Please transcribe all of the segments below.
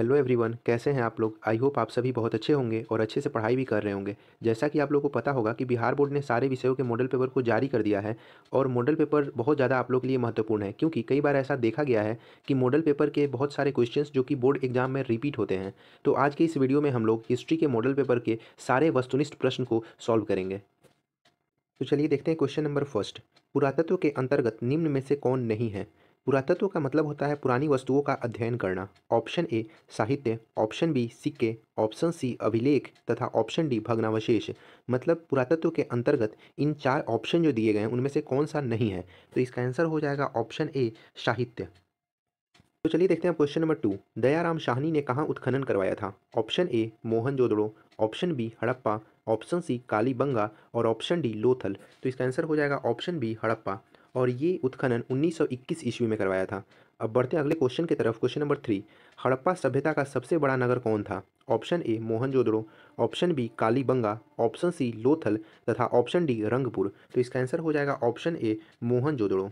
Hello everyone, कैसे हैं आप लोग। आई होप आप सभी बहुत अच्छे होंगे और अच्छे से पढ़ाई भी कर रहे होंगे। जैसा कि आप लोगों को पता होगा कि बिहार बोर्ड ने सारे विषयों के मॉडल पेपर को जारी कर दिया है और मॉडल पेपर बहुत ज़्यादा आप लोग के लिए महत्वपूर्ण है, क्योंकि कई बार ऐसा देखा गया है कि मॉडल पेपर के बहुत सारे क्वेश्चंस जो कि बोर्ड एग्जाम में रिपीट होते हैं। तो आज के इस वीडियो में हम लोग हिस्ट्री के मॉडल पेपर के सारे वस्तुनिष्ठ प्रश्न को सॉल्व करेंगे। तो चलिए देखते हैं क्वेश्चन नंबर फर्स्ट। पुरातत्व के अंतर्गत निम्न में से कौन नहीं है। पुरातत्व का मतलब होता है पुरानी वस्तुओं का अध्ययन करना। ऑप्शन ए साहित्य, ऑप्शन बी सिक्के, ऑप्शन सी अभिलेख तथा ऑप्शन डी भग्नावशेष। मतलब पुरातत्व के अंतर्गत इन चार ऑप्शन जो दिए गए हैं उनमें से कौन सा नहीं है। तो इसका आंसर हो जाएगा ऑप्शन ए साहित्य। तो चलिए देखते हैं question number two. Dayaram Sahni ने कहाँ उत्खनन करवाया था। Option A Mohenjodaro, option B Harappa, option C Kalibangan और ऑप्शन डी लोथल। तो इसका आंसर हो जाएगा ऑप्शन बी हड़प्पा। और ये उत्खनन 1921 ईस्वी में करवाया था। अब बढ़ते हैं अगले क्वेश्चन की तरफ। Question number three. हड़प्पा सभ्यता का सबसे बड़ा नगर कौन था। Option A Mohenjodaro, option B Kalibangan, option C Lothal तथा ऑप्शन डी रंगपुर। तो इसका आंसर हो जाएगा ऑप्शन ए मोहनजोदड़ो।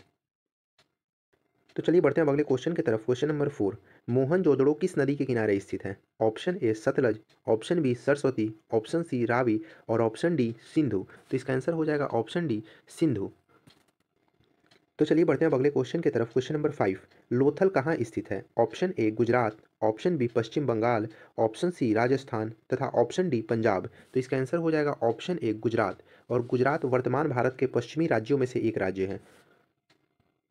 तो चलिए बढ़ते हैं अब अगले क्वेश्चन की तरफ। Question number four. मोहनजोदड़ो किस नदी के किनारे स्थित है। Option A Sutlej, option B Saraswati, option C Ravi और ऑप्शन डी सिंधु। तो इसका आंसर हो जाएगा ऑप्शन डी सिंधु। तो चलिए बढ़ते हैं अब अगले क्वेश्चन की तरफ। Question number five. लोथल कहाँ स्थित है। Option A Gujarat, option B Paschim Bangal, option C Rajasthan तथा ऑप्शन डी पंजाब। तो इसका आंसर हो जाएगा ऑप्शन ए गुजरात। और गुजरात वर्तमान भारत के पश्चिमी राज्यों में से एक राज्य है।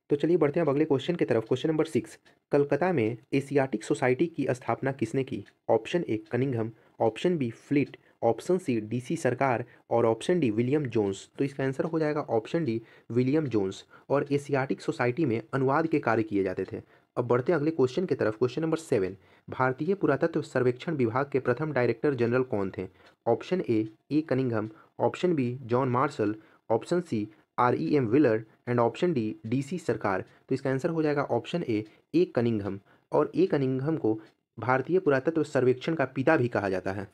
तो चलिए बढ़ते हैं अब अगले क्वेश्चन की तरफ। Question number six. कलकत्ता में एशियाटिक सोसाइटी की स्थापना किसने की। Option A Cunningham, option B Fleet, option C D C Sircar और ऑप्शन डी विलियम जोन्स। तो इसका आंसर हो जाएगा ऑप्शन डी विलियम जोन्स। और एशियाटिक सोसाइटी में अनुवाद के कार्य किए जाते थे। अब बढ़ते हैं अगले क्वेश्चन की तरफ। Question number seven. भारतीय पुरातत्व सर्वेक्षण विभाग के प्रथम डायरेक्टर जनरल कौन थे। Option A Cunningham, option B John Marshall, option C REM Wheeler and option D D C Sircar. तो इसका आंसर हो जाएगा ऑप्शन ए कनिंघम। और ए कनिंघम को भारतीय पुरातत्व सर्वेक्षण का पिता भी कहा जाता है।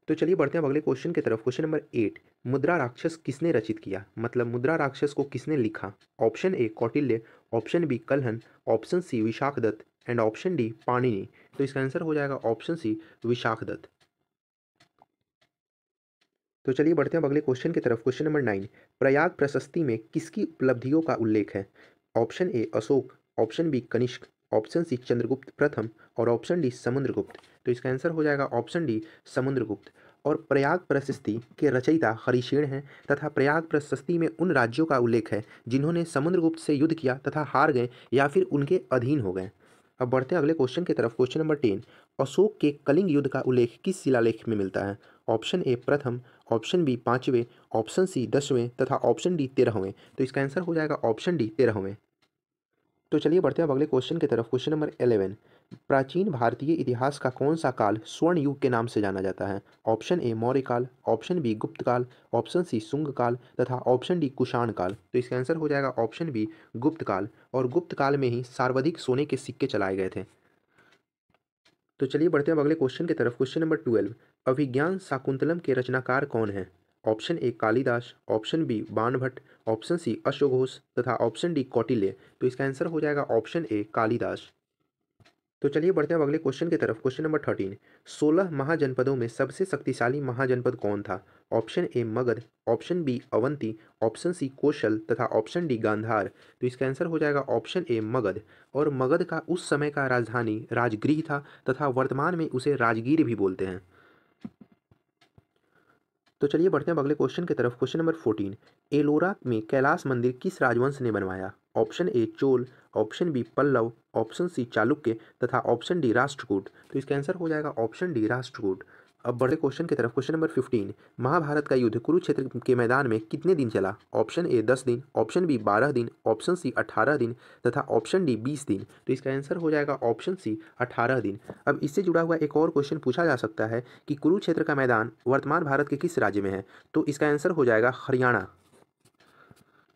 तो चलिए बढ़ते हैं अब अगले क्वेश्चन की तरफ। Question number eight. Mudra Rakshasa किसने रचित किया। मतलब मुद्रा राक्षस को किसने लिखा। Option A Kautilya, option B Kalhana, option C Vishakhadatta and option D Panini. तो इसका आंसर हो जाएगा ऑप्शन सी विशाखदत्त। तो चलिए बढ़ते हैं अब अगले क्वेश्चन की तरफ। Question number nine. प्रयाग प्रशस्ति में किसकी उपलब्धियों का उल्लेख है। Option A Ashoka, option B Kanishka, option C Chandragupta प्रथम और ऑप्शन डी समुद्रगुप्त। तो इसका आंसर हो जाएगा ऑप्शन डी समुद्रगुप्त। और प्रयाग प्रशस्ति के रचयिता हरिशेन हैं तथा प्रयाग प्रशस्ति में उन राज्यों का उल्लेख है जिन्होंने समुद्रगुप्त से युद्ध किया तथा हार गए या फिर उनके अधीन हो गए। अब बढ़ते हैं अगले क्वेश्चन की तरफ। Question number ten. अशोक के कलिंग युद्ध का उल्लेख किस शिलालेख में मिलता है। ऑप्शन ए प्रथम, ऑप्शन बी पाँचवें, ऑप्शन सी 10वें तथा ऑप्शन डी 13वें। तो इसका आंसर हो जाएगा ऑप्शन डी 13वें। तो चलिए बढ़ते हैं अब अगले क्वेश्चन की तरफ। Question number 11। प्राचीन भारतीय इतिहास का कौन सा काल स्वर्ण युग के नाम से जाना जाता है। ऑप्शन ए मौर्य काल, ऑप्शन बी गुप्त काल, ऑप्शन सी शुंग काल तथा ऑप्शन डी कुषाण काल। तो इसका आंसर हो जाएगा ऑप्शन बी गुप्त काल। और गुप्त काल में ही सर्वाधिक सोने के सिक्के चलाए गए थे। तो चलिए बढ़ते हैं अब अगले क्वेश्चन की तरफ। Question number 12। अभिज्ञान शाकुंतलम के रचनाकार कौन है। Option A Kalidasa, option B Banabhatta, option C अश्वघोष तथा ऑप्शन डी कौटिल्य। तो इसका आंसर हो जाएगा ऑप्शन ए कालिदास। तो चलिए बढ़ते हैं अब अगले क्वेश्चन की तरफ। Question number 13। 16 महाजनपदों में सबसे शक्तिशाली महाजनपद कौन था। Option A Magadha, option B Avanti, option C Kaushal तथा ऑप्शन डी गांधार। तो इसका आंसर हो जाएगा ऑप्शन ए मगध। और मगध का उस समय का राजधानी राजगृह था तथा वर्तमान में उसे राजगीर भी बोलते हैं। तो चलिए बढ़ते हैं अब अगले क्वेश्चन की तरफ। Question number 14। एलोरा में कैलाश मंदिर किस राजवंश ने बनवाया। Option A Chola, option B Pallava, option C Chalukya तथा ऑप्शन डी राष्ट्रकूट। तो इसका आंसर हो जाएगा ऑप्शन डी राष्ट्रकूट। अब बढ़ते क्वेश्चन की तरफ। Question number 15। महाभारत का युद्ध कुरुक्षेत्र के मैदान में कितने दिन चला। ऑप्शन ए 10 दिन, ऑप्शन बी 12 दिन, ऑप्शन सी 18 दिन तथा ऑप्शन डी 20 दिन। तो इसका आंसर हो जाएगा ऑप्शन सी 18 दिन। अब इससे जुड़ा हुआ एक और क्वेश्चन पूछा जा सकता है कि कुरुक्षेत्र का मैदान वर्तमान भारत के किस राज्य में है। तो इसका आंसर हो जाएगा हरियाणा।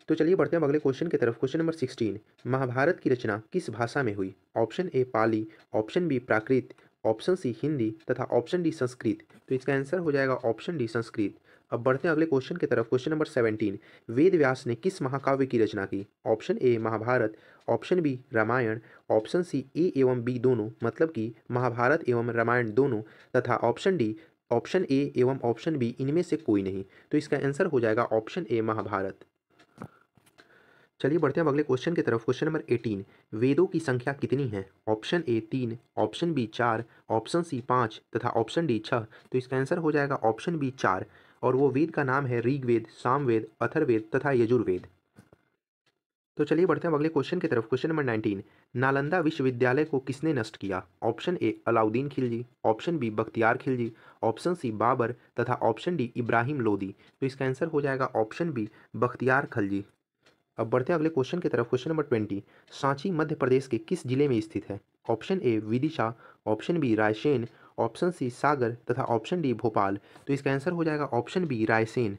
तो चलिए बढ़ते हैं अब अगले क्वेश्चन की तरफ। Question number 16। महाभारत की रचना किस भाषा में हुई। Option A Pali, option B Prakrit, option C Hindi तथा ऑप्शन डी संस्कृत। तो इसका आंसर हो जाएगा ऑप्शन डी संस्कृत। अब बढ़ते हैं अगले क्वेश्चन की तरफ। Question number 17। वेद व्यास ने किस महाकाव्य की रचना की। Option A Mahabharata, option B Ramayana, option C A एवं बी दोनों मतलब कि महाभारत एवं रामायण दोनों, तथा ऑप्शन डी ऑप्शन ए एवं ऑप्शन बी इनमें से कोई नहीं। तो इसका आंसर हो जाएगा ऑप्शन ए महाभारत। चलिए बढ़ते हैं अब अगले क्वेश्चन की तरफ। क्वेश्चन नंबर 18, वेदों की संख्या कितनी है? Option A 3, option B 4, option C 5 तथा ऑप्शन डी 6। तो इसका आंसर हो जाएगा ऑप्शन बी 4, और वो वेद का नाम है ऋग्वेद, सामवेद, अथर्ववेद तथा यजुर्वेद। तो चलिए बढ़ते हैं अब अगले क्वेश्चन की तरफ। क्वेश्चन नंबर 19, नालंदा विश्वविद्यालय को किसने नष्ट किया? Option A Alauddin Khilji, option B Bakhtiyar Khilji, option C Babur तथा ऑप्शन डी इब्राहिम लोदी। तो इसका आंसर हो जाएगा ऑप्शन बी बख्तियार खिलजी। अब बढ़ते हैं अगले क्वेश्चन की तरफ। क्वेश्चन नंबर 20, सांची मध्य प्रदेश के किस जिले में स्थित है? Option A Vidisha, option B Raisen, option C Sagar तथा ऑप्शन डी भोपाल। तो इसका आंसर हो जाएगा ऑप्शन बी रायसेन।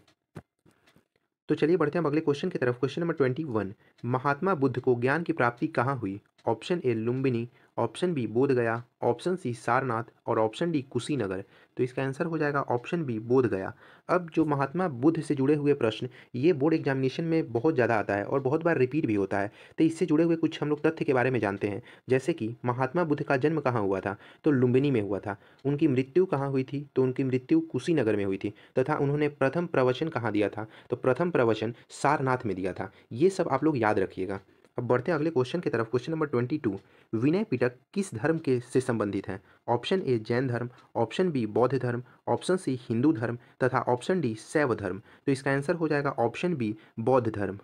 तो चलिए बढ़ते हैं अब अगले क्वेश्चन की तरफ। क्वेश्चन नंबर 21, महात्मा बुद्ध को ज्ञान की प्राप्ति कहाँ हुई? Option A Lumbini, option B Bodh Gaya, option C Sarnath और ऑप्शन डी कुशीनगर। तो इसका आंसर हो जाएगा ऑप्शन बी बोध गया। अब जो महात्मा बुद्ध से जुड़े हुए प्रश्न, ये बोर्ड एग्जामिनेशन में बहुत ज़्यादा आता है और बहुत बार रिपीट भी होता है। तो इससे जुड़े हुए कुछ हम लोग तथ्य के बारे में जानते हैं, जैसे कि महात्मा बुद्ध का जन्म कहाँ हुआ था? तो लुम्बिनी में हुआ था। उनकी मृत्यु कहाँ हुई थी? तो उनकी मृत्यु कुशीनगर में हुई थी। तथा उन्होंने प्रथम प्रवचन कहाँ दिया था? तो प्रथम प्रवचन सारनाथ में दिया था। ये सब आप लोग याद रखिएगा। अब बढ़ते हैं अगले क्वेश्चन की तरफ। क्वेश्चन नंबर 22, विनय पिटक किस धर्म के से संबंधित हैं? ऑप्शन ए जैन धर्म, ऑप्शन बी बौद्ध धर्म, ऑप्शन सी हिंदू धर्म तथा ऑप्शन डी शैव धर्म। तो इसका आंसर हो जाएगा ऑप्शन बी बौद्ध धर्म।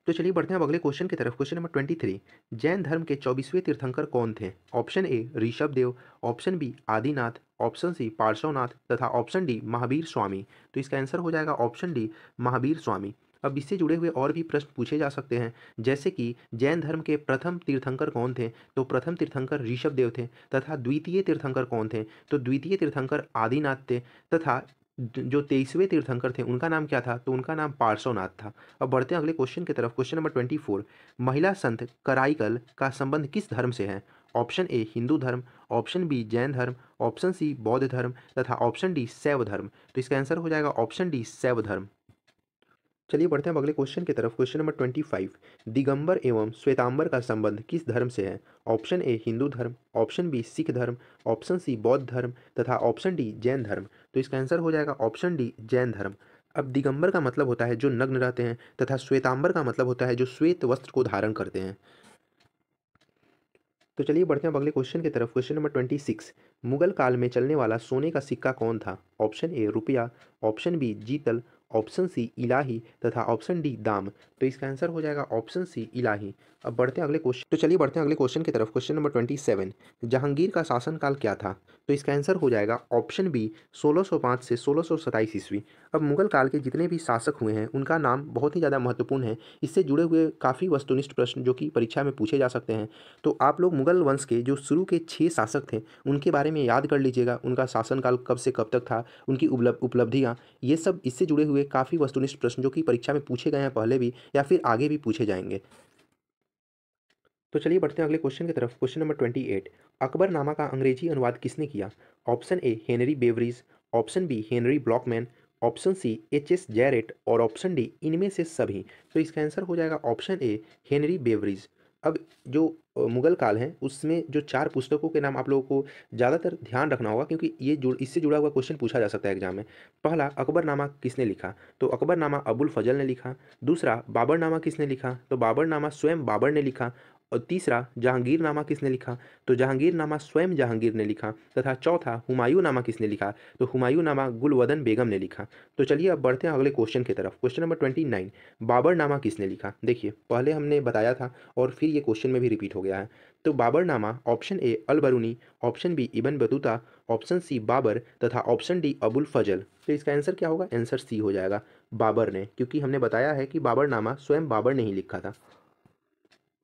तो चलिए बढ़ते हैं अब अगले क्वेश्चन की तरफ। क्वेश्चन नंबर 23, जैन धर्म के 24वें तीर्थंकर कौन थे? Option A Rishabh Dev, option B Adinath, option C Parshvanath तथा ऑप्शन डी महावीर स्वामी। तो इसका आंसर हो जाएगा ऑप्शन डी महावीर स्वामी। अब इससे जुड़े हुए और भी प्रश्न पूछे जा सकते हैं, जैसे कि जैन धर्म के प्रथम तीर्थंकर कौन थे? तो प्रथम तीर्थंकर ऋषभ देव थे। तथा द्वितीय तीर्थंकर कौन थे? तो द्वितीय तीर्थंकर आदिनाथ थे। तथा जो 23वें तीर्थंकर थे उनका नाम क्या था? तो उनका नाम पार्श्वनाथ था। अब बढ़ते हैं अगले क्वेश्चन की तरफ। क्वेश्चन नंबर 24, महिला संत कराईकल का संबंध किस धर्म से है? ऑप्शन ए हिंदू धर्म, ऑप्शन बी जैन धर्म, ऑप्शन सी बौद्ध धर्म तथा ऑप्शन डी शैव धर्म। तो इसका आंसर हो जाएगा ऑप्शन डी शैव धर्म। चलिए बढ़ते हैं अब अगले क्वेश्चन की तरफ। क्वेश्चन नंबर 25, दिगंबर एवं श्वेतांबर का संबंध किस धर्म से है? ऑप्शन ए हिंदू धर्म, ऑप्शन बी सिख धर्म, ऑप्शन सी बौद्ध धर्म तथा ऑप्शन डी जैन धर्म। तो इसका आंसर हो जाएगा ऑप्शन डी जैन धर्म। अब दिगंबर का मतलब होता है जो नग्न रहते हैं, तथा श्वेतांबर का मतलब होता है जो श्वेत वस्त्र को धारण करते हैं। तो चलिए बढ़ते हैं अब अगले क्वेश्चन की तरफ। क्वेश्चन नंबर 26, मुगल काल में चलने वाला सोने का सिक्का कौन था? ऑप्शन ए रुपया, ऑप्शन बी जीतल, ऑप्शन सी इलाही तथा ऑप्शन डी दाम। तो इसका आंसर हो जाएगा ऑप्शन सी इलाही। अब बढ़ते हैं अगले क्वेश्चन। तो चलिए बढ़ते हैं अगले क्वेश्चन की तरफ। क्वेश्चन नंबर 27, जहांगीर का शासनकाल क्या था? तो इसका आंसर हो जाएगा ऑप्शन बी 1605 से 1627 ईस्वी। अब मुगल काल के जितने भी शासक हुए हैं उनका नाम बहुत ही ज़्यादा महत्वपूर्ण है। इससे जुड़े हुए काफ़ी वस्तुनिष्ठ प्रश्न जो कि परीक्षा में पूछे जा सकते हैं। तो आप लोग मुगल वंश के जो शुरू के 6 शासक थे उनके बारे में याद कर लीजिएगा, उनका शासनकाल कब से कब तक था, उनकी उपलब्धियाँ, ये सब इससे जुड़े हुए काफ़ी वस्तुनिष्ठ प्रश्न जो कि परीक्षा में पूछे गए हैं पहले भी या फिर आगे भी पूछे जाएंगे। तो चलिए बढ़ते हैं अगले क्वेश्चन की तरफ। क्वेश्चन नंबर 28, अकबरनामा का अंग्रेजी अनुवाद किसने किया? Option A Henry Beveridge, option B Henry Blochmann, option C H S. Jarrett और ऑप्शन डी इनमें से सभी। तो इसका आंसर हो जाएगा ऑप्शन ए हेनरी बेवरीज। अब जो मुगल काल है उसमें जो 4 पुस्तकों के नाम आप लोगों को ज़्यादातर ध्यान रखना होगा, क्योंकि ये इससे जुड़ा हुआ क्वेश्चन पूछा जा सकता है एग्जाम में। पहला, अकबरनामा किसने लिखा? तो अकबरनामा अबुल फजल ने लिखा। दूसरा, बाबरनामा किसने लिखा? तो बाबरनामा स्वयं बाबर ने लिखा। और तीसरा, जहांगीरनामा किसने लिखा? तो जहांगीरनामा स्वयं जहांगीर ने लिखा। तथा चौथा, हुमायूंनामा किसने लिखा? तो हुमायूंनामा गुलवदन बेगम ने लिखा। तो चलिए अब बढ़ते हैं अगले क्वेश्चन की तरफ। क्वेश्चन नंबर 29, बाबरनामा किसने लिखा? देखिए पहले हमने बताया था और फिर ये क्वेश्चन में भी रिपीट हो गया है। तो Baburnama option A Al Biruni, option B Ibn Battuta, option C Babur तथा ऑप्शन डी अबुल फजल। तो इसका आंसर क्या होगा? आंसर सी हो जाएगा बाबर ने, क्योंकि हमने बताया है कि बाबरनामा स्वयं बाबर ने ही लिखा था।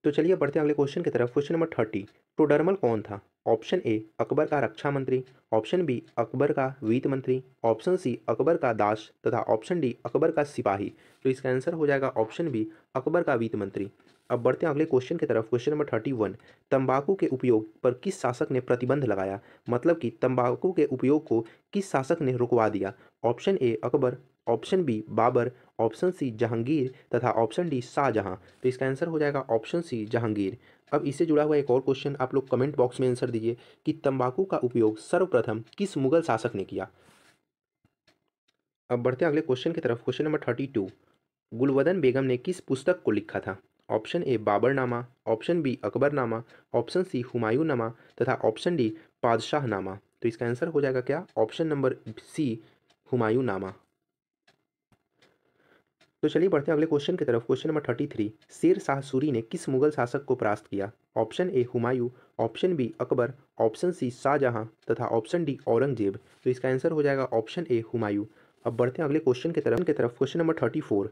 तो चलिए बढ़ते हैं अगले क्वेश्चन की तरफ। क्वेश्चन नंबर 30, टोडरमल कौन था? ऑप्शन ए अकबर का रक्षा मंत्री, ऑप्शन बी अकबर का वित्त मंत्री, ऑप्शन सी अकबर का दास तथा ऑप्शन डी अकबर का सिपाही। तो इसका आंसर हो जाएगा ऑप्शन बी अकबर का वित्त मंत्री। अब बढ़ते हैं अगले क्वेश्चन की तरफ। क्वेश्चन नंबर 31, तंबाकू के उपयोग पर किस शासक ने प्रतिबंध लगाया? मतलब कि तंबाकू के उपयोग को किस शासक ने रुकवा दिया? Option A Akbar, option B Babur, option C Jahangir तथा ऑप्शन डी शाहजहां। तो इसका आंसर हो जाएगा ऑप्शन सी जहांगीर। अब इससे जुड़ा हुआ एक और क्वेश्चन आप लोग कमेंट बॉक्स में आंसर दीजिए कि तंबाकू का उपयोग सर्वप्रथम किस मुगल शासक ने किया। अब बढ़ते हैं अगले क्वेश्चन की तरफ। क्वेश्चन नंबर 32, गुलवदन बेगम ने किस पुस्तक को लिखा था। Option A Baburnama, option B Akbarnama, option C Humayunnama तथा ऑप्शन डी पादशाहनामा। तो इसका आंसर हो जाएगा क्या, ऑप्शन नंबर सी हुमायूंनामा। तो चलिए बढ़ते हैं अगले क्वेश्चन की तरफ। क्वेश्चन नंबर 33, शेर शाह सूरी ने किस मुगल शासक को परास्त किया। Option A Humayun, option B Akbar, option C Shahjahan तथा ऑप्शन डी औरंगजेब। तो इसका आंसर हो जाएगा ऑप्शन ए हुमायूं। अब बढ़ते हैं अगले क्वेश्चन की तरफ। क्वेश्चन नंबर 34,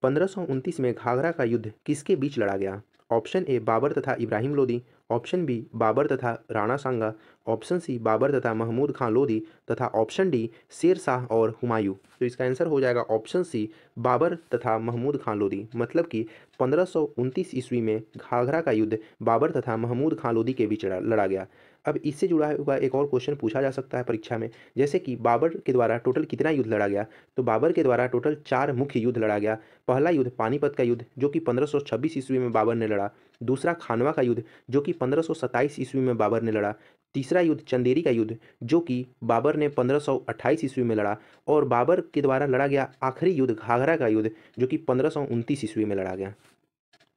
1529 में घाघरा का युद्ध किसके बीच लड़ा गया। ऑप्शन ए बाबर तथा इब्राहिम लोदी, ऑप्शन बी बाबर तथा राणा सांगा, ऑप्शन सी बाबर तथा महमूद खां लोदी तथा ऑप्शन डी शेर शाह और हुमायूं। तो इसका आंसर हो जाएगा ऑप्शन सी बाबर तथा महमूद खां लोदी। मतलब कि 1529 ईस्वी में घाघरा का युद्ध बाबर तथा महमूद खां लोदी के बीच लड़ा गया। अब इससे जुड़ा हुआ एक और क्वेश्चन पूछा जा सकता है परीक्षा में, जैसे कि बाबर के द्वारा टोटल कितना युद्ध लड़ा गया। तो बाबर के द्वारा टोटल 4 मुख्य युद्ध लड़ा गया। पहला युद्ध पानीपत का युद्ध जो कि 1526 ईस्वी में बाबर ने लड़ा। दूसरा खानवा का युद्ध जो कि 1527 ईस्वी में बाबर ने लड़ा। तीसरा युद्ध चंदेरी का युद्ध जो कि बाबर ने 1528 ईस्वी में लड़ा। और बाबर के द्वारा लड़ा गया आखिरी युद्ध घाघरा का युद्ध जो कि 1529 ईस्वी में लड़ा गया।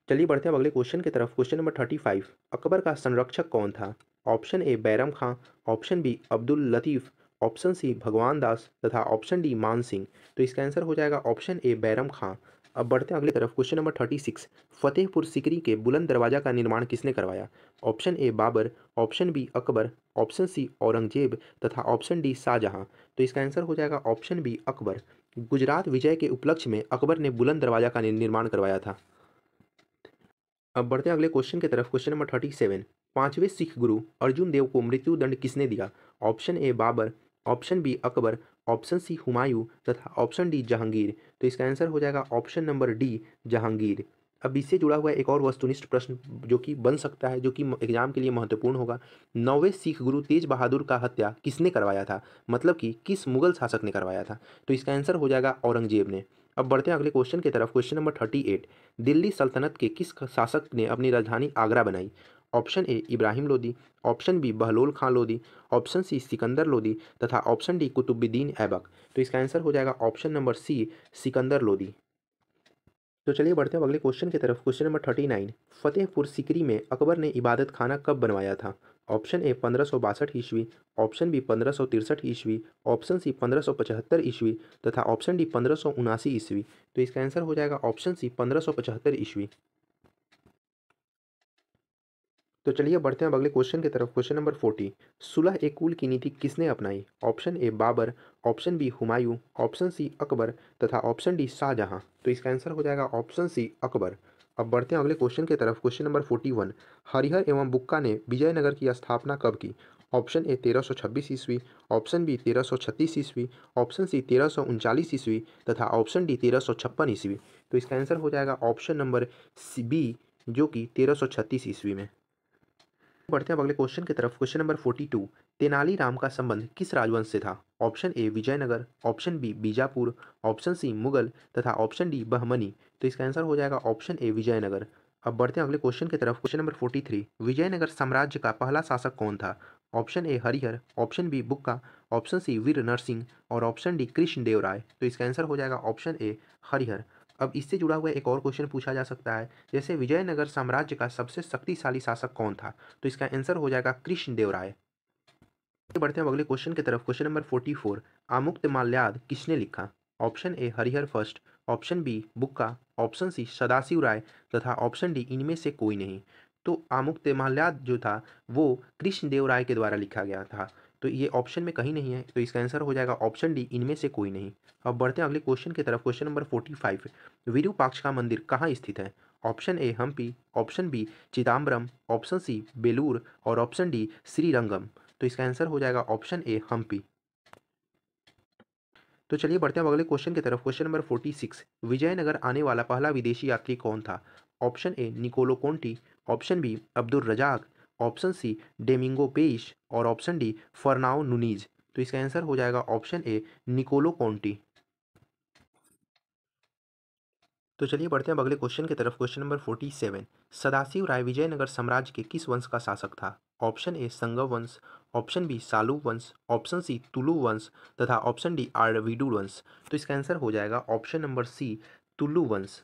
चलिए बढ़ते हैं अगले क्वेश्चन की तरफ। क्वेश्चन नंबर 35, अकबर का संरक्षक कौन था। Option A Bairam Khan, option B Abdul Latif, option C Bhagwan Das तथा ऑप्शन डी मान सिंह। तो इसका आंसर हो जाएगा ऑप्शन ए बैरम खां। अब बढ़ते हैं अगली तरफ। क्वेश्चन नंबर 36, फतेहपुर सीकरी के बुलंद दरवाजा का निर्माण किसने करवाया। Option A Babur, option B Akbar, option C Aurangzeb तथा ऑप्शन डी शाहजहां। तो इसका आंसर हो जाएगा ऑप्शन बी अकबर। गुजरात विजय के उपलक्ष्य में अकबर ने बुलंद दरवाजा का निर्माण करवाया था। अब बढ़ते हैं अगले क्वेश्चन की तरफ। क्वेश्चन नंबर 37, पांचवें सिख गुरु अर्जुन देव को मृत्युदंड किसने दिया। Option A Babur, option B Akbar, option C Humayun तथा ऑप्शन डी जहांगीर। तो इसका आंसर हो जाएगा ऑप्शन नंबर डी जहांगीर। अब इससे जुड़ा हुआ एक और वस्तुनिष्ठ प्रश्न जो कि बन सकता है, जो कि एग्जाम के लिए महत्वपूर्ण होगा। नौवें सिख गुरु तेज बहादुर का हत्या किसने करवाया था, मतलब कि किस मुगल शासक ने करवाया था। तो इसका आंसर हो जाएगा औरंगजेब ने। अब बढ़ते हैं अगले क्वेश्चन की तरफ। क्वेश्चन नंबर 38, दिल्ली सल्तनत के किस शासक ने अपनी राजधानी आगरा बनाई। Option A Ibrahim Lodi, option B Bahlol Khan Lodi, option C Sikandar Lodi तथा ऑप्शन डी कुतुबुद्दीन ऐबक। तो इसका आंसर हो जाएगा option number C Sikandar Lodi. तो चलिए बढ़ते हैं अब अगले क्वेश्चन की तरफ। क्वेश्चन नंबर 39, फतेहपुर सीकरी में अकबर ने इबादत खाना कब बनवाया था। ऑप्शन ए 1562 ईस्वी, ऑप्शन बी 1563 ईस्वी, ऑप्शन सी 1575 ईस्वी तथा ऑप्शन डी 1579 ईस्वी। तो इसका आंसर हो जाएगा ऑप्शन सी 1575 ईस्वी। तो चलिए बढ़ते हैं अब अगले क्वेश्चन की तरफ। क्वेश्चन नंबर 40, सुलह ए कुल की नीति किसने अपनाई। Option A Babur, option B Humayun, option C Akbar तथा ऑप्शन डी शाहजहां। तो इसका आंसर हो जाएगा ऑप्शन सी अकबर। अब बढ़ते हैं अगले क्वेश्चन की तरफ। क्वेश्चन नंबर 41, हरिहर एवं बुक्का ने विजयनगर की स्थापना कब की। ऑप्शन ए 1326 ईस्वी, ऑप्शन बी 1336 ईस्वी, ऑप्शन सी 1339 ईस्वी तथा ऑप्शन डी 1356 ईस्वी। तो इसका आंसर हो जाएगा ऑप्शन नंबर बी जो कि 1336 ईस्वी में। बढ़ते हैं अब अगले क्वेश्चन की तरफ। क्वेश्चन नंबर 42, तेनालीराम का संबंध किस राजवंश से था। Option A Vijayanagar, option B Bijapur, option C Mughal तथा ऑप्शन डी बहमनी। तो इसका आंसर हो जाएगा ऑप्शन ए विजयनगर। अब बढ़ते हैं अगले क्वेश्चन की तरफ। क्वेश्चन नंबर 43, विजयनगर साम्राज्य का पहला शासक कौन था। Option A Harihara, option B Bukka, option C Vira Narasimha और ऑप्शन डी कृष्णदेव राय। तो इसका आंसर हो जाएगा ऑप्शन ए हरिहर। अब इससे जुड़ा हुआ एक और क्वेश्चन पूछा जा सकता है, जैसे विजयनगर साम्राज्य का सबसे शक्तिशाली शासक कौन था। तो इसका आंसर हो जाएगा कृष्णदेव राय। आगे बढ़ते हैं अब अगले क्वेश्चन की तरफ। क्वेश्चन नंबर 44, आमुक्तमाल्याद किसने लिखा। Option A Harihara first, option B Bukka, option C Sadashiva Raya तथा ऑप्शन डी इनमें से कोई नहीं। तो आमुक्तमाल्याद जो था वो कृष्णदेव राय के द्वारा लिखा गया था। तो ये ऑप्शन में कहीं नहीं है, तो इसका आंसर हो जाएगा ऑप्शन डी इनमें से कोई नहीं। अब बढ़ते हैं अगले क्वेश्चन की तरफ। क्वेश्चन नंबर 45, विरूपाक्ष का मंदिर कहाँ स्थित है। Option A Hampi, option B Chidambaram, option C Belur और ऑप्शन डी श्रीरंगम। तो इसका आंसर हो जाएगा ऑप्शन ए हम्पी। तो चलिए बढ़ते हैं अब अगले क्वेश्चन की तरफ। क्वेश्चन नंबर 46, विजयनगर आने वाला पहला विदेशी यात्री कौन था। Option A Niccolo Conti, option B Abdul Razzaq, option C Domingo Paes और ऑप्शन डी फर्नाओ नुनीज। तो इसका आंसर हो जाएगा ऑप्शन ए निकोलो कोंटी। तो चलिए बढ़ते हैं अब अगले क्वेश्चन की तरफ। Question number 47। सदाशिव राय विजयनगर साम्राज्य के किस वंश का शासक था? ऑप्शन ए संगम वंश, ऑप्शन बी सालू वंश, ऑप्शन सी तुलु वंश तथा ऑप्शन डी आरवीडू वंश। तो इसका आंसर हो जाएगा ऑप्शन नंबर सी, तुलु वंश।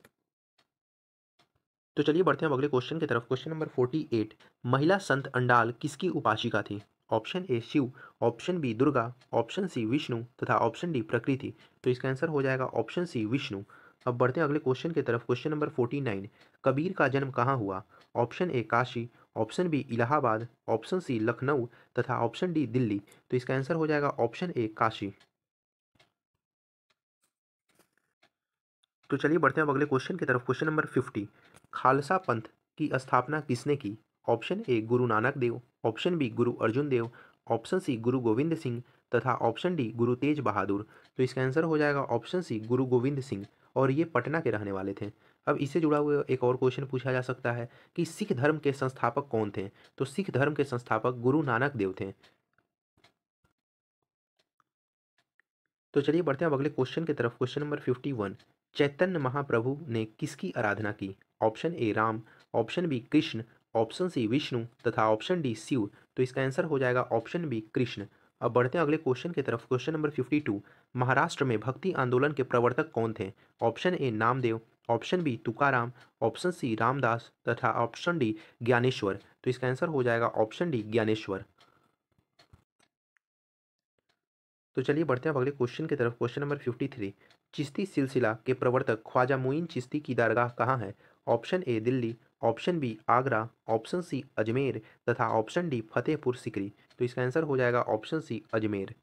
तो चलिए बढ़ते हैं अब अगले क्वेश्चन की तरफ। Question number 48। महिला संत अंडाल किसकी उपासिका थी? Option A Shiva, option B Durga, option C Vishnu तथा ऑप्शन डी प्रकृति। तो इसका आंसर हो जाएगा ऑप्शन सी विष्णु। अब बढ़ते हैं अगले क्वेश्चन की तरफ। Question number 49। कबीर का जन्म कहाँ हुआ? Option A Kashi, option B Allahabad, option C Lucknow तथा ऑप्शन डी दिल्ली। तो इसका आंसर हो जाएगा ऑप्शन ए काशी। तो चलिए बढ़ते हैं अब अगले क्वेश्चन की तरफ। Question number 50। खालसा पंथ की स्थापना किसने की? ऑप्शन ए गुरु नानक देव, ऑप्शन बी गुरु अर्जुन देव, ऑप्शन सी गुरु गोविंद सिंह तथा ऑप्शन डी गुरु तेज बहादुर। तो इसका आंसर हो जाएगा ऑप्शन सी गुरु गोविंद सिंह, और ये पटना के रहने वाले थे। अब इससे जुड़ा हुआ एक और क्वेश्चन पूछा जा सकता है कि सिख धर्म के संस्थापक कौन थे? तो सिख धर्म के संस्थापक गुरु नानक देव थे। तो चलिए बढ़ते हैं अब अगले क्वेश्चन की तरफ। Question number 51। चैतन्य महाप्रभु ने किसकी आराधना की? Option A Ram, option B Krishna, option C Vishnu तथा ऑप्शन डी शिव। तो इसका आंसर हो जाएगा ऑप्शन बी कृष्ण। अब बढ़ते हैं अगले क्वेश्चन की तरफ। Question number 52। महाराष्ट्र में भक्ति आंदोलन के प्रवर्तक कौन थे? Option A Namdev, option B Tukaram, option C Ramdas तथा ऑप्शन डी ज्ञानेश्वर। तो इसका आंसर हो जाएगा ऑप्शन डी ज्ञानेश्वर। तो चलिए बढ़ते हैं अब अगले क्वेश्चन की तरफ। Question number 53। चिश्ती सिलसिला के प्रवर्तक ख्वाजा मुइन चिश्ती की दरगाह कहाँ है? Option A Delhi, option B Agra, option C Ajmer तथा ऑप्शन डी फतेहपुर सिकरी। तो इसका आंसर हो जाएगा ऑप्शन सी अजमेर।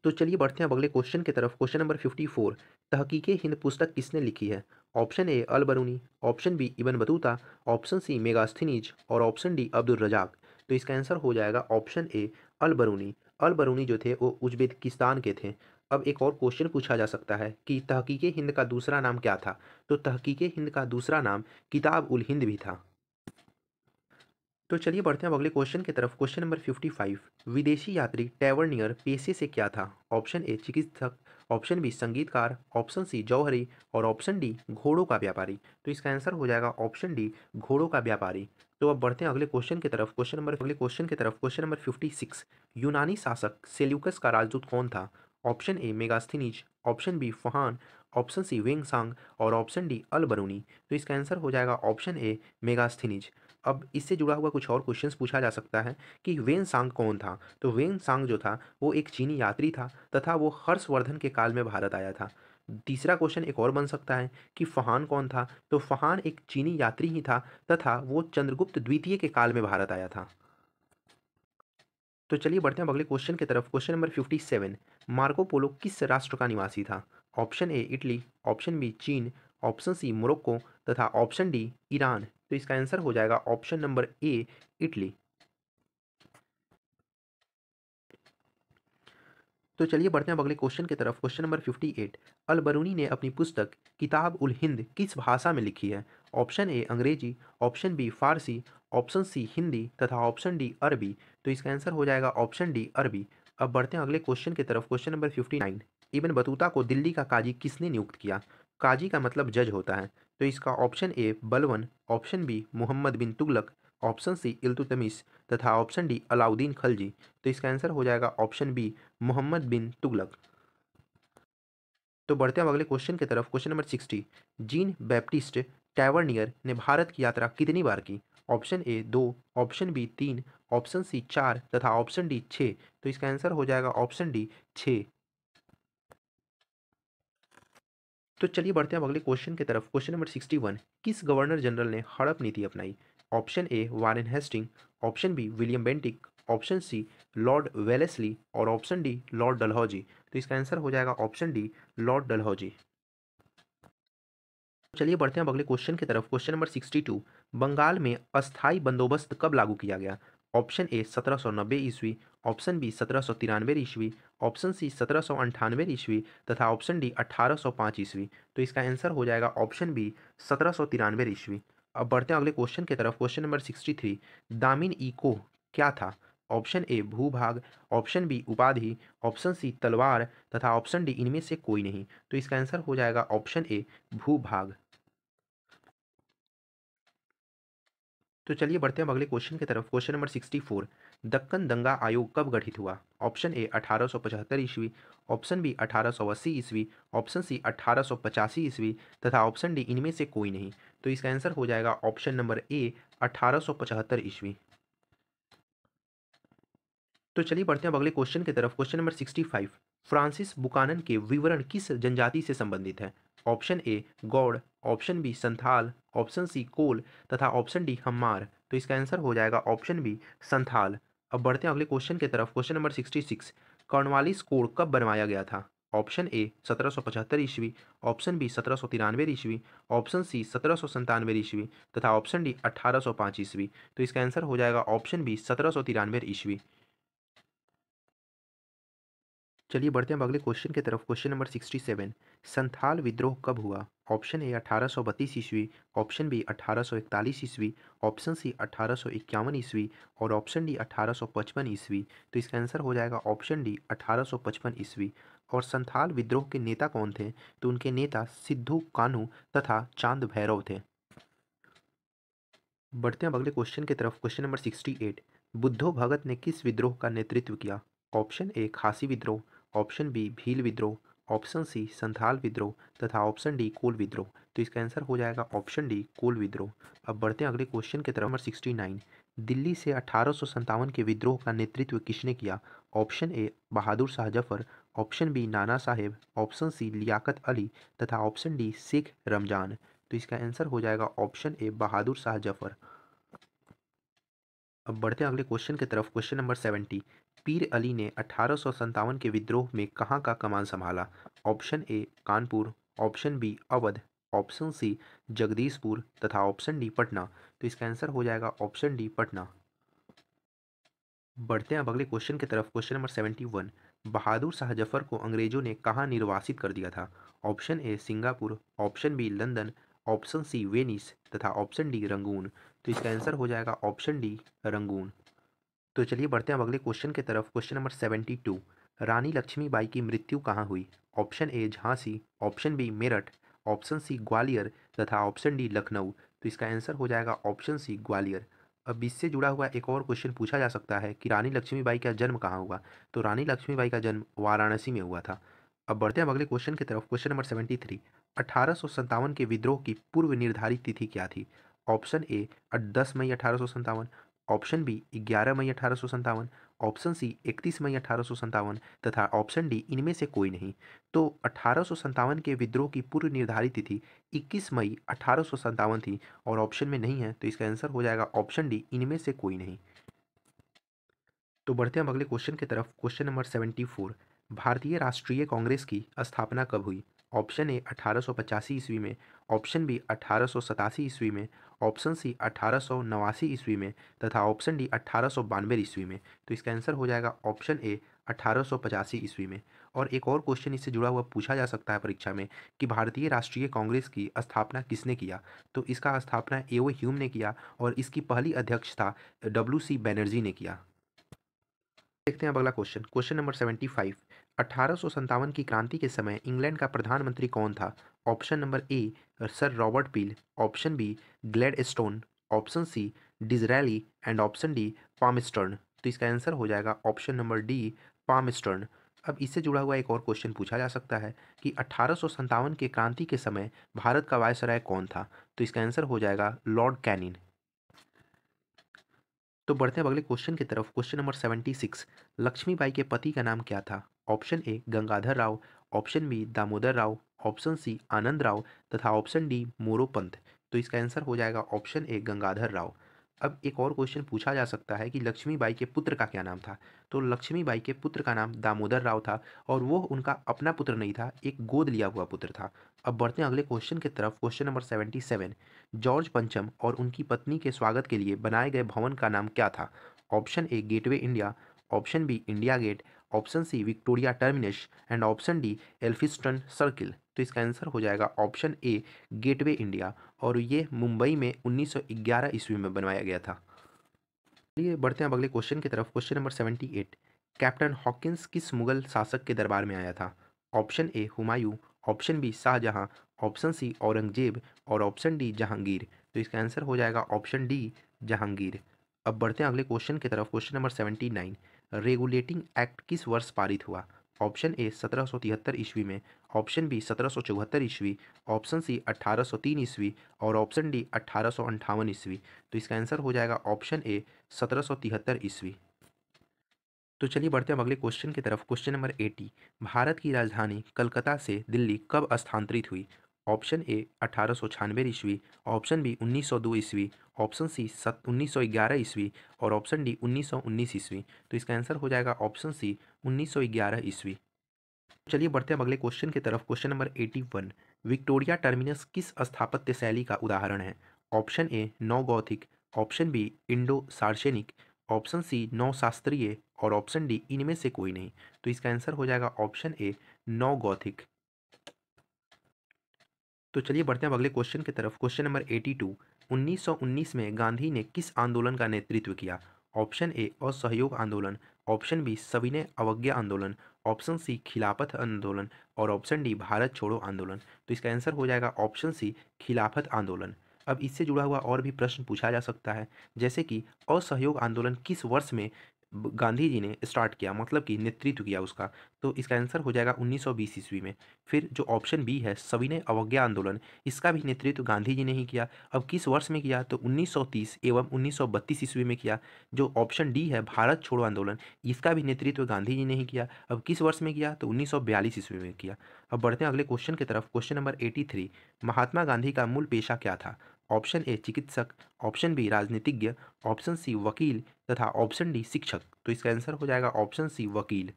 तो चलिए बढ़ते हैं अब अगले क्वेश्चन की तरफ। Question number 54। तहकीके हिंद पुस्तक किसने लिखी है? Option A Al Biruni, option B Ibn Battuta, option C Megasthenes और ऑप्शन डी अब्दुल रजाक। तो इसका आंसर हो जाएगा ऑप्शन ए अल बरूनी। अल बरूनी जो थे वो उज्बेकिस्तान के थे। अब एक और क्वेश्चन पूछा जा सकता है कि तहकीके हिंद का दूसरा नाम क्या था? तो तहकीके हिंद का दूसरा नाम किताब उल हिंद भी था। तो चलिए बढ़ते हैं अब अगले क्वेश्चन की तरफ। Question number 55। विदेशी यात्री टैवर्नियर पेशे से क्या था? ऑप्शन ए चिकित्सक, ऑप्शन बी संगीतकार, ऑप्शन सी जौहरी और ऑप्शन डी घोड़ों का व्यापारी। तो इसका आंसर हो जाएगा ऑप्शन डी घोड़ों का व्यापारी। तो अब बढ़ते हैं अगले क्वेश्चन की तरफ। Question number 56। यूनानी शासक सेल्यूकस का राजदूत कौन था? Option A Megasthenes, option B Fahien, option C Xuanzang और ऑप्शन डी अल बरूनी। तो इसका आंसर हो जाएगा ऑप्शन ए मेगास्थनीज। अब इससे जुड़ा हुआ कुछ और क्वेश्चंस पूछा जा सकता है कि वेन सांग कौन था? तो वेन सांग जो था वो एक चीनी यात्री था तथा वो हर्षवर्धन के काल में भारत आया था। तीसरा क्वेश्चन एक और बन सकता है कि फहान कौन था? तो फहान एक चीनी यात्री ही था तथा वो चंद्रगुप्त द्वितीय के काल में भारत आया था। तो चलिए बढ़ते हैं अब अगले क्वेश्चन की तरफ। Question number 57। मार्को पोलो किस राष्ट्र का निवासी था? Option A Italy, option B चीन, ऑप्शन सी मोरक्को तथा ऑप्शन डी ईरान। तो इसका आंसर हो जाएगा ऑप्शन नंबर ए इटली। तो चलिए बढ़ते हैं अब अगले क्वेश्चन की तरफ। Question number 58। अल बरूनी ने अपनी पुस्तक किताब उल हिंद किस भाषा में लिखी है? ऑप्शन ए अंग्रेजी, ऑप्शन बी फारसी, ऑप्शन सी हिंदी तथा ऑप्शन डी अरबी। तो इसका आंसर हो जाएगा ऑप्शन डी अरबी। अब बढ़ते हैं अगले क्वेश्चन की तरफ। Question number 59। इब्न बतूता को दिल्ली का काजी किसने नियुक्त किया? काजी का मतलब जज होता है। तो इसका ऑप्शन ए बलवन, option B Mohammad bin Tughlaq, option C Iltutmish तथा ऑप्शन डी अलाउद्दीन खलजी। तो इसका आंसर हो जाएगा ऑप्शन बी मोहम्मद बिन तुगलक। तो बढ़ते हैं अब अगले क्वेश्चन की तरफ। Question number 60। Jean Baptiste Tavernier ने भारत की यात्रा कितनी बार की? Option A 2, option B 3, option C 4 तथा ऑप्शन डी 6। तो इसका आंसर हो जाएगा ऑप्शन डी 6। तो चलिए बढ़ते हैं अब अगले क्वेश्चन की तरफ। Question number 61। किस गवर्नर जनरल ने हड़प नीति अपनाई? Option A Warren Hasting, option B William Bentinck, option C Lord Wellesley और ऑप्शन डी लॉर्ड डलहौजी। तो इसका आंसर हो जाएगा ऑप्शन डी लॉर्ड डलहौजी। चलिए बढ़ते हैं अब अगले क्वेश्चन की तरफ। Question number 62। बंगाल में अस्थाई बंदोबस्त कब लागू किया गया? ऑप्शन ए 1790 ईस्वी, ऑप्शन बी 1793 ईस्वी, ऑप्शन सी 1798 ईस्वी तथा ऑप्शन डी 1805 ईस्वी। तो इसका आंसर हो जाएगा ऑप्शन बी 1793 ईस्वी। अब बढ़ते हैं अगले क्वेश्चन की तरफ। Question number 63। दामिन इको क्या था? ऑप्शन ए भूभाग, ऑप्शन बी उपाधि, ऑप्शन सी तलवार तथा ऑप्शन डी इनमें से कोई नहीं। तो इसका आंसर हो जाएगा ऑप्शन ए भूभाग। तो चलिए बढ़ते हैं अब अगले क्वेश्चन की तरफ। क्वेश्चन नंबर 64, दक्कन दंगा आयोग कब गठित हुआ? ऑप्शन ए 1875 ईस्वी, ऑप्शन बी 1880 ईस्वी, ऑप्शन सी 1885 ईस्वी तथा ऑप्शन डी इनमें से कोई नहीं। तो इसका आंसर हो जाएगा ऑप्शन नंबर ए 1875 ईस्वी। तो चलिए बढ़ते हैं अब अगले क्वेश्चन की तरफ। क्वेश्चन नंबर 65, फ्रांसिस बुकानन के विवरण किस जनजाति से संबंधित है? Option A Gond, option B Santhal, option C Kol तथा ऑप्शन डी हम्मार। तो इसका आंसर हो जाएगा ऑप्शन बी संथाल। अब बढ़ते हैं अगले क्वेश्चन की तरफ। क्वेश्चन नंबर 66, कॉर्नवालिस कोड कब बनवाया गया था? ऑप्शन ए 1775 ईस्वी, ऑप्शन बी 1793 ईस्वी, ऑप्शन सी 1797 ईस्वी तथा ऑप्शन डी 1805 ईस्वी। तो इसका आंसर हो जाएगा ऑप्शन बी 1793 ईस्वी। चलिए बढ़ते हैं अब अगले क्वेश्चन की तरफ। क्वेश्चन नंबर 67, संथाल विद्रोह कब हुआ? ऑप्शन ए 1832 ईस्वी, ऑप्शन बी 1841 ईस्वी, ऑप्शन सी 1851 ईस्वी और ऑप्शन डी 1855 ईस्वी। तो इसका आंसर हो जाएगा ऑप्शन डी 1855 ईस्वी। और संथाल विद्रोह के नेता कौन थे? तो उनके नेता सिद्धू कान्हू तथा चांद भैरव थे। बढ़ते हैं अब अगले क्वेश्चन की तरफ। क्वेश्चन नंबर 68, बुद्धो भगत ने किस विद्रोह का नेतृत्व किया? ऑप्शन ए खासी विद्रोह, ऑप्शन बी भील विद्रोह, ऑप्शन सी संथाल विद्रोह तथा ऑप्शन डी कोल विद्रोह। तो इसका आंसर हो जाएगा ऑप्शन डी कोल विद्रोह। अब बढ़ते हैं अगले क्वेश्चन की तरफ। नंबर 69, दिल्ली से 1857 के विद्रोह का नेतृत्व किसने किया? Option A Bahadur Shah Zafar, option B Nana Sahib, option C Liyaqat Ali तथा ऑप्शन डी शेख रमजान। तो इसका आंसर हो जाएगा ऑप्शन ए बहादुर शाह जफर। अब बढ़ते हैं अगले क्वेश्चन की तरफ। क्वेश्चन नंबर 70, पीर अली ने 1857 के विद्रोह में कहाँ का कमान संभाला? Option A Kanpur, option B Awadh, option C Jagdishpur तथा ऑप्शन डी पटना। तो इसका आंसर हो जाएगा ऑप्शन डी पटना। बढ़ते हैं अब अगले क्वेश्चन की तरफ। क्वेश्चन नंबर 71, बहादुर शाह जफर को अंग्रेजों ने कहाँ निर्वासित कर दिया था? Option A Singapore, option B London, option C Venice तथा ऑप्शन डी रंगून। तो इसका आंसर हो जाएगा ऑप्शन डी रंगून। तो चलिए बढ़ते हैं अब अगले क्वेश्चन की तरफ। क्वेश्चन नंबर 72, रानी लक्ष्मीबाई की मृत्यु कहाँ हुई? Option A Jhansi, option B Meerut, option C Gwalior तथा ऑप्शन डी लखनऊ। तो इसका आंसर हो जाएगा ऑप्शन सी ग्वालियर। अब इससे जुड़ा हुआ एक और क्वेश्चन पूछा जा सकता है कि रानी लक्ष्मीबाई का जन्म कहाँ हुआ? तो रानी लक्ष्मीबाई का जन्म वाराणसी में हुआ था। अब बढ़ते हैं अब अगले क्वेश्चन की तरफ। क्वेश्चन नंबर 73, 1857 के विद्रोह की पूर्व निर्धारित तिथि क्या थी? ऑप्शन ए 10 मई 1857, ऑप्शन बी 11 मई 1857, ऑप्शन सी 31 मई 1857 तथा ऑप्शन डी इनमें से कोई नहीं। तो 1857 के विद्रोह की पूर्व निर्धारित तिथि 21 मई 1857 थी और ऑप्शन में नहीं है। तो इसका आंसर हो जाएगा ऑप्शन डी इनमें से कोई नहीं। तो बढ़ते हैं हम अगले क्वेश्चन की तरफ। क्वेश्चन नंबर 74, भारतीय राष्ट्रीय कांग्रेस की स्थापना कब हुई? ऑप्शन ए 1885 ईस्वी में, ऑप्शन बी 1887 ईस्वी में, ऑप्शन सी 1889 ईस्वी में तथा ऑप्शन डी 1892 ईस्वी में। तो इसका आंसर हो जाएगा ऑप्शन ए 1885 ईस्वी में। और एक और क्वेश्चन इससे जुड़ा हुआ पूछा जा सकता है परीक्षा में कि भारतीय राष्ट्रीय कांग्रेस की स्थापना किसने किया? तो इसका स्थापना एओ ह्यूम ने किया और इसकी पहली अध्यक्षता डब्ल्यू सी बैनर्जी ने किया। देखते हैं अब अगला क्वेश्चन। क्वेश्चन नंबर 75, 1857 की क्रांति के समय इंग्लैंड का प्रधानमंत्री कौन था? Option number A sir Robert Peel, option B Gladstone, option C Disraeli and option D Palmerston. तो इसका आंसर हो जाएगा ऑप्शन नंबर डी पामस्टर्न। अब इससे जुड़ा हुआ एक और क्वेश्चन पूछा जा सकता है कि 1857 के क्रांति के समय भारत का वायसराय कौन था? तो इसका आंसर हो जाएगा लॉर्ड कैनिन। तो बढ़ते हैं अब अगले क्वेश्चन की तरफ। क्वेश्चन नंबर 76, लक्ष्मीबाई के पति का नाम क्या था? Option A Gangadhar Rao, option B Damodar Rao, option C Anand Rao तथा ऑप्शन डी मोरोपंत। तो इसका आंसर हो जाएगा ऑप्शन ए गंगाधर राव। अब एक और क्वेश्चन पूछा जा सकता है कि लक्ष्मीबाई के पुत्र का क्या नाम था? तो लक्ष्मीबाई के पुत्र का नाम दामोदर राव था और वो उनका अपना पुत्र नहीं था, एक गोद लिया हुआ पुत्र था। अब बढ़ते हैं अगले क्वेश्चन की तरफ। क्वेश्चन नंबर 77, जॉर्ज पंचम और उनकी पत्नी के स्वागत के लिए बनाए गए भवन का नाम क्या था? Option A gateway India, option B India gate, option C Victoria terminus and option D Elphinstone circle. तो इसका आंसर हो जाएगा ऑप्शन ए गेटवे इंडिया और ये मुंबई में 1911 ईस्वी में बनवाया गया था। चलिए बढ़ते हैं अब अगले क्वेश्चन की तरफ। Question number 78। कैप्टन हॉकिंस किस मुगल शासक के दरबार में आया था? Option A Humayun, option B Shahjahan, option C Aurangzeb और ऑप्शन डी जहांगीर। तो इसका आंसर हो जाएगा ऑप्शन डी जहांगीर। अब बढ़ते हैं अगले क्वेश्चन की तरफ। Question number 79। रेगुलेटिंग एक्ट किस वर्ष पारित हुआ? ऑप्शन ए 1773 ईस्वी में, ऑप्शन बी 1774 ईस्वी, ऑप्शन सी 1803 ईस्वी और ऑप्शन डी 1858 ईस्वी। तो इसका आंसर हो जाएगा ऑप्शन ए 1773 ईस्वी। तो चलिए बढ़ते हैं अब अगले क्वेश्चन की तरफ। Question number 80। भारत की राजधानी कलकत्ता से दिल्ली कब स्थानांतरित हुई? ऑप्शन ए 1896 ईस्वी, ऑप्शन बी 1902 ईस्वी, ऑप्शन सी 1911 ईस्वी और ऑप्शन डी 1919 ईस्वी। तो इसका आंसर हो जाएगा ऑप्शन सी 1911 ईस्वी। चलिए बढ़ते हैं अब अगले क्वेश्चन की तरफ। Question number 81। विक्टोरिया टर्मिनस किस स्थापत्य शैली का उदाहरण है? Option A neo Gothic, option B Indo Saracenic, option C neo शास्त्रीय और ऑप्शन डी इनमें से कोई नहीं। तो इसका आंसर हो जाएगा ऑप्शन ए नौ गौथिक। तो चलिए बढ़ते हैं अब अगले क्वेश्चन की तरफ। Question number 82। 1919 में गांधी ने किस आंदोलन का नेतृत्व किया? ऑप्शन ए असहयोग आंदोलन, ऑप्शन बी सविनय अवज्ञा आंदोलन, ऑप्शन सी खिलाफत आंदोलन और ऑप्शन डी भारत छोड़ो आंदोलन। तो इसका आंसर हो जाएगा ऑप्शन सी खिलाफत आंदोलन। अब इससे जुड़ा हुआ और भी प्रश्न पूछा जा सकता है, जैसे कि असहयोग आंदोलन किस वर्ष में गांधी जी ने स्टार्ट किया, मतलब कि नेतृत्व किया उसका? तो इसका आंसर हो जाएगा 1920 ईस्वी में। फिर जो ऑप्शन बी है सविनय अवज्ञा आंदोलन, इसका भी नेतृत्व गांधी जी ने ही किया। अब किस वर्ष में किया? तो 1930 एवं 1932 ईस्वी में किया। जो ऑप्शन डी है भारत छोड़ो आंदोलन, इसका भी नेतृत्व गांधी जी ने ही किया। अब किस वर्ष में किया? तो 1942 ईस्वी में किया। अब बढ़ते हैं अगले क्वेश्चन की तरफ। Question number 83। महात्मा गांधी का मूल पेशा क्या था? ऑप्शन ए चिकित्सक, ऑप्शन बी राजनीतिज्ञ, ऑप्शन सी वकील तथा ऑप्शन डी शिक्षक। तो इसका आंसर हो जाएगा ऑप्शन सी वकील।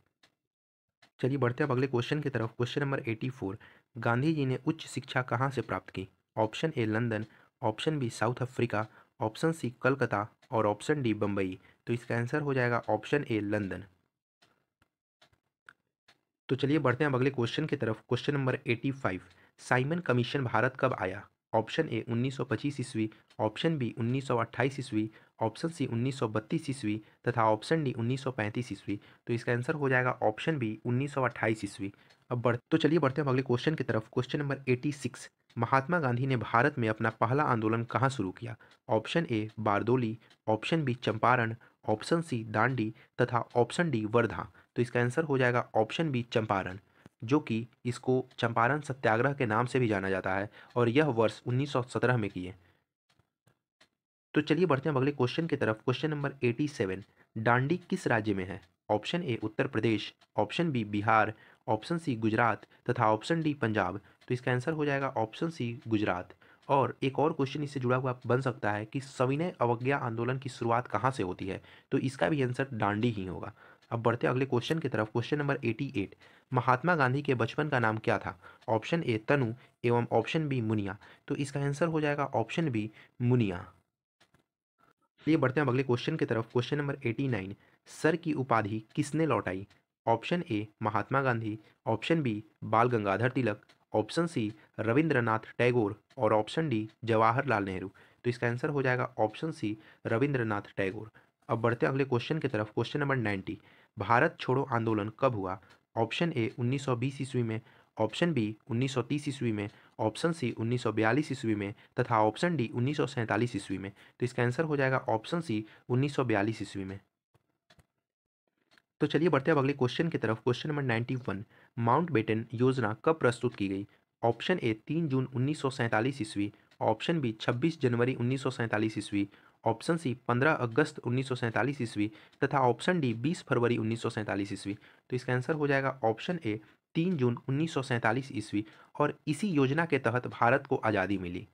चलिए बढ़ते हैं अब अगले क्वेश्चन की तरफ। Question number 84। गांधी जी ने उच्च शिक्षा कहाँ से प्राप्त की? Option A London, option B South Africa, option C Calcutta और ऑप्शन डी बम्बई। तो इसका आंसर हो जाएगा ऑप्शन ए लंदन। तो चलिए बढ़ते हैं अब अगले क्वेश्चन की तरफ। Question number 85। Simon commission Bharat कब आया? ऑप्शन ए 1925 ईस्वी, ऑप्शन बी 1928 ईस्वी, ऑप्शन सी 1932 ईस्वी तथा ऑप्शन डी 1935 ईस्वी। तो इसका आंसर हो जाएगा ऑप्शन बी 1928 ईस्वी। तो चलिए बढ़ते हैं अब अगले क्वेश्चन की तरफ। Question number 86। महात्मा गांधी ने भारत में अपना पहला आंदोलन कहाँ शुरू किया? Option A Bardoli, option B Champaran, option C Dandi तथा ऑप्शन डी वर्धा। तो इसका आंसर हो जाएगा ऑप्शन बी चंपारण, जो कि इसको चंपारण सत्याग्रह के नाम से भी जाना जाता है और यह वर्ष 1917 में किए। तो चलिए बढ़ते हैं अब अगले क्वेश्चन की तरफ। Question number 87। दांडी किस राज्य में है? Option A Uttar Pradesh, option B Bihar, option C Gujarat तथा ऑप्शन डी पंजाब। तो इसका आंसर हो जाएगा ऑप्शन सी गुजरात। और एक और क्वेश्चन इससे जुड़ा हुआ बन सकता है कि सविनय अवज्ञा आंदोलन की शुरुआत कहाँ से होती है? तो इसका भी आंसर दांडी ही होगा। अब बढ़ते हैं अगले क्वेश्चन की तरफ। Question number 88। महात्मा गांधी के बचपन का नाम क्या था? ऑप्शन ए तनु एवं ऑप्शन बी मुनिया। तो इसका आंसर हो जाएगा ऑप्शन बी मुनिया। चलिए बढ़ते हैं अब अगले क्वेश्चन की तरफ। Question number 89। सर की उपाधि किसने लौटाई? Option A Mahatma Gandhi, option B Bal Gangadhar Tilak, option C Rabindranath Tagore और ऑप्शन डी जवाहरलाल नेहरू। तो इसका आंसर हो जाएगा ऑप्शन सी रविंद्रनाथ टैगोर। अब बढ़ते हैं अगले क्वेश्चन की तरफ। Question number 90। भारत छोड़ो आंदोलन कब हुआ? ऑप्शन ए 1920 ईस्वी में, ऑप्शन बी 1930 ईस्वी में, ऑप्शन सी 1942 ईस्वी में तथा ऑप्शन डी 1947 ईस्वी में। तो इसका आंसर हो जाएगा ऑप्शन सी 1942 ईस्वी में। तो चलिए बढ़ते हैं अब अगले क्वेश्चन की तरफ। Question number 91। माउंटबेटन योजना कब प्रस्तुत की गई? ऑप्शन ए 3 जून 1947 ईस्वी, ऑप्शन बी 26 जनवरी 1947 ईस्वी, ऑप्शन सी 15 अगस्त 1947 ईस्वी तथा ऑप्शन डी 20 फरवरी 1947 ईस्वी। तो इसका आंसर हो जाएगा ऑप्शन ए 3 जून 1947 ईस्वी। और इसी योजना के तहत भारत को आज़ादी मिली।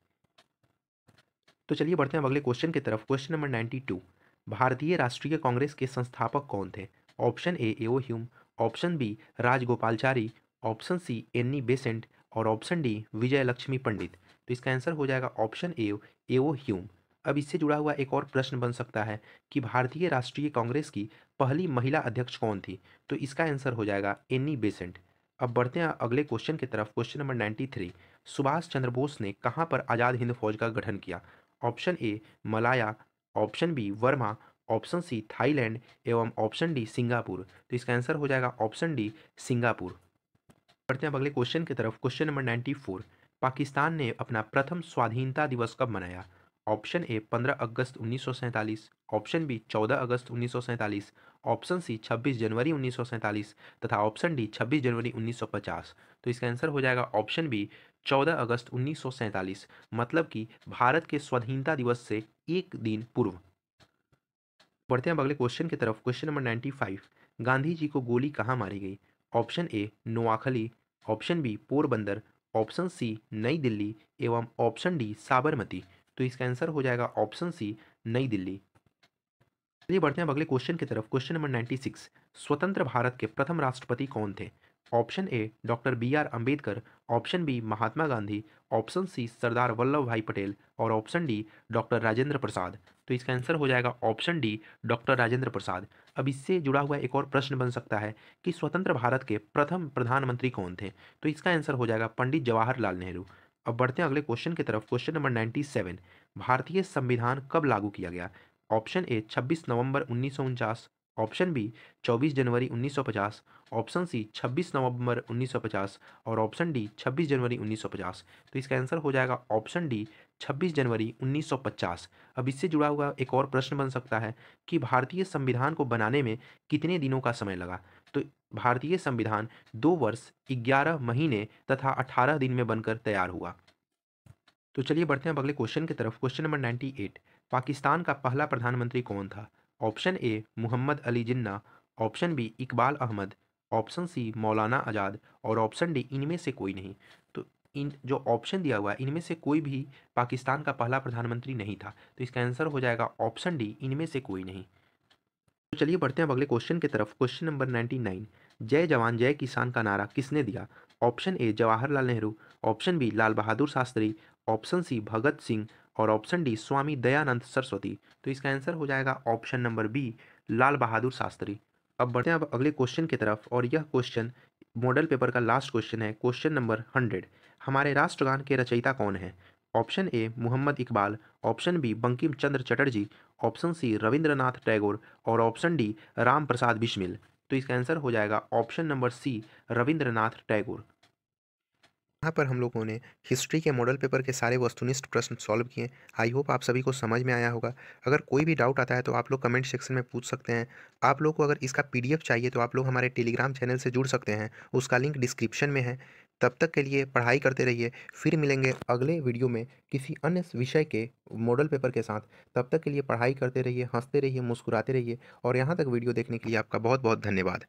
तो चलिए बढ़ते हैं अब अगले क्वेश्चन की तरफ। Question number 92। भारतीय राष्ट्रीय कांग्रेस के संस्थापक कौन थे? Option A A O Hume, option B Rajagopalachari, option C Annie Besant और ऑप्शन डी विजय लक्ष्मी पंडित। तो इसका आंसर हो जाएगा ऑप्शन ए एओ ह्यूम। अब इससे जुड़ा हुआ एक और प्रश्न बन सकता है कि भारतीय राष्ट्रीय कांग्रेस की पहली महिला अध्यक्ष कौन थी? तो इसका आंसर हो जाएगा एन्नी बेसेंट। अब बढ़ते हैं अगले क्वेश्चन की तरफ। Question number 93। सुभाष चंद्र बोस ने कहाँ पर आज़ाद हिंद फौज का गठन किया? Option A Malaya, option B Burma, option C Thailand एवं ऑप्शन डी सिंगापुर। तो इसका आंसर हो जाएगा ऑप्शन डी सिंगापुर। बढ़ते हैं अब अगले क्वेश्चन की तरफ। Question number 94। पाकिस्तान ने अपना प्रथम स्वाधीनता दिवस कब मनाया? ऑप्शन ए 15 अगस्त 1947, ऑप्शन बी 14 अगस्त 1947, ऑप्शन सी 26 जनवरी 1947 तथा ऑप्शन डी 26 जनवरी 1950। तो इसका आंसर हो जाएगा ऑप्शन बी 14 अगस्त 1947, मतलब कि भारत के स्वाधीनता दिवस से एक दिन पूर्व। बढ़ते हैं अब अगले क्वेश्चन की तरफ। Question number 95। गांधी जी को गोली कहाँ मारी गई? Option A Noakhali, option B Porbandar, option C Nai Delhi एवं ऑप्शन डी साबरमती। तो इसका आंसर हो जाएगा ऑप्शन सी नई दिल्ली। चलिए बढ़ते हैं अब अगले क्वेश्चन की तरफ। Question number 96। स्वतंत्र भारत के प्रथम राष्ट्रपति कौन थे? Option A doctor B R Ambedkar, option B Mahatma Gandhi, option C Sardar Vallabhbhai Patel और option D doctor Rajendra Prasad. तो इसका आंसर हो जाएगा option D doctor Rajendra Prasad. अब इससे जुड़ा हुआ एक और प्रश्न बन सकता है कि स्वतंत्र भारत के प्रथम प्रधानमंत्री कौन थे? तो इसका आंसर हो जाएगा पंडित जवाहरलाल नेहरू। अब बढ़ते हैं अगले क्वेश्चन की तरफ। Question number 97। भारतीय संविधान कब लागू किया गया? ऑप्शन ए 26 नवंबर 1949, ऑप्शन बी 24 जनवरी 1950, ऑप्शन सी 26 नवंबर 1950 और ऑप्शन डी 26 जनवरी 1950। तो इसका आंसर हो जाएगा ऑप्शन डी 26 जनवरी 1950। अब इससे जुड़ा हुआ एक और प्रश्न बन सकता है कि भारतीय संविधान को बनाने में कितने दिनों का समय लगा? तो भारतीय संविधान 2 वर्ष 11 महीने तथा 18 दिन में बनकर तैयार हुआ। तो चलिए बढ़ते हैं अब अगले क्वेश्चन की तरफ। Question number 98। पाकिस्तान का पहला प्रधानमंत्री कौन था? Option A Mohammad Ali Jinnah, option B Iqbal Ahmad, option C Maulana Azad और ऑप्शन डी इनमें से कोई नहीं। तो इन जो ऑप्शन दिया हुआ है इनमें से कोई भी पाकिस्तान का पहला प्रधानमंत्री नहीं था। तो इसका आंसर हो जाएगा ऑप्शन डी इनमें से कोई नहीं। तो चलिए बढ़ते हैं अब अगले क्वेश्चन की तरफ। Question number 99। जय जवान जय किसान का नारा किसने दिया? Option A Jawaharlal Nehru, option B Lal Bahadur Shastri, option C Bhagat Singh और ऑप्शन डी स्वामी दयानंद सरस्वती। तो इसका आंसर हो जाएगा option number B Lal Bahadur Shastri. अब बढ़ते हैं अब अगले क्वेश्चन की तरफ और यह क्वेश्चन मॉडल पेपर का लास्ट क्वेश्चन है। Question number 100। हमारे राष्ट्रगान के रचयिता कौन है? Option A Mohammad Iqbal, option B Bankim Chandra Chatterjee, option C Rabindranath Tagore और ऑप्शन डी राम प्रसाद बिस्मिल। तो इसका आंसर हो जाएगा option number C Rabindranath Tagore. यहाँ पर हम लोगों ने हिस्ट्री के मॉडल पेपर के सारे वस्तुनिष्ठ प्रश्न सॉल्व किए। आई होप आप सभी को समझ में आया होगा। अगर कोई भी डाउट आता है तो आप लोग कमेंट सेक्शन में पूछ सकते हैं। आप लोग को अगर इसका पीडीएफ चाहिए तो आप लोग हमारे टेलीग्राम चैनल से जुड़ सकते हैं, उसका लिंक डिस्क्रिप्शन में है। तब तक के लिए पढ़ाई करते रहिए। फिर मिलेंगे अगले वीडियो में किसी अन्य विषय के मॉडल पेपर के साथ। तब तक के लिए पढ़ाई करते रहिए, हंसते रहिए, मुस्कुराते रहिए और यहाँ तक वीडियो देखने के लिए आपका बहुत बहुत धन्यवाद।